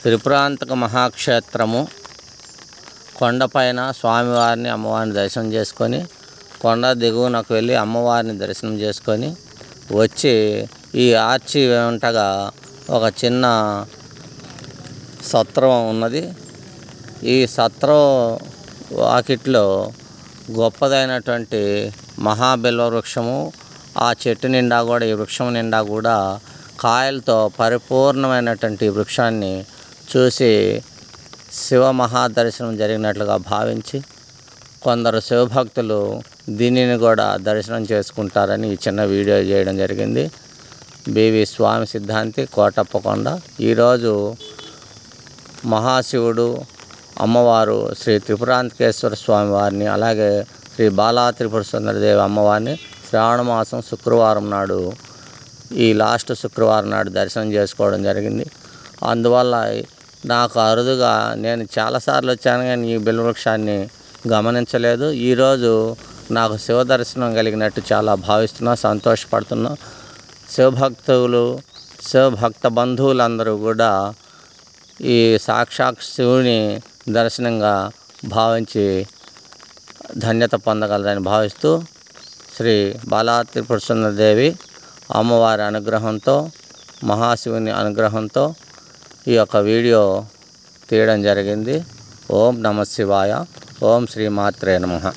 త్రిపురాంతక మహాక్షేత్రము కొండపైన స్వామివారిని అమ్మవారిని దర్శనం చేసుకొని కొండ దిగువనకు వెళ్ళి అమ్మవారిని దర్శనం చేసుకొని వచ్చి ఈ ఆర్చి వెంటగా ఒక చిన్న సత్రం ఉన్నది. ఈ సత్రం వాకిట్లో గొప్పదైనటువంటి మహాబిల్వ వృక్షము, ఆ చెట్టు నిండా కూడా ఈ వృక్షం నిండా కూడా కాయలతో పరిపూర్ణమైనటువంటి వృక్షాన్ని చూసి శివ మహాదర్శనం జరిగినట్లుగా భావించి కొందరు శివభక్తులు దీనిని కూడా దర్శనం చేసుకుంటారని ఈ చిన్న వీడియో చేయడం జరిగింది. బివి స్వామి సిద్ధాంతి, కోటప్పకొండ. ఈరోజు మహాశివుడు, అమ్మవారు శ్రీ త్రిపురాంతకేశ్వర స్వామి వారిని, అలాగే శ్రీ బాలా త్రిపుర సుందరదేవి అమ్మవారిని శ్రావణ మాసం శుక్రవారం నాడు, ఈ లాస్ట్ శుక్రవారం నాడు దర్శనం చేసుకోవడం జరిగింది. అందువల్ల నాకు అరుదుగా నేను చాలాసార్లు వచ్చాను కానీ ఈ బిల్వవృక్షాన్ని గమనించలేదు. ఈరోజు నాకు శివ దర్శనం కలిగినట్టు చాలా భావిస్తున్నా, సంతోషపడుతున్నా. శివభక్తులు, శివభక్త బంధువులందరూ కూడా ఈ సాక్షాత్ శివుని దర్శనంగా భావించి ధన్యత పొందగలరని భావిస్తూ శ్రీ బాలా త్రిపుర సుందరదేవి అమ్మవారి అనుగ్రహంతో, మహాశివుని అనుగ్రహంతో ఈ యొక్క వీడియో తీయడం జరిగింది. ఓం నమః శివాయ. ఓం శ్రీ మాత్రే నమః.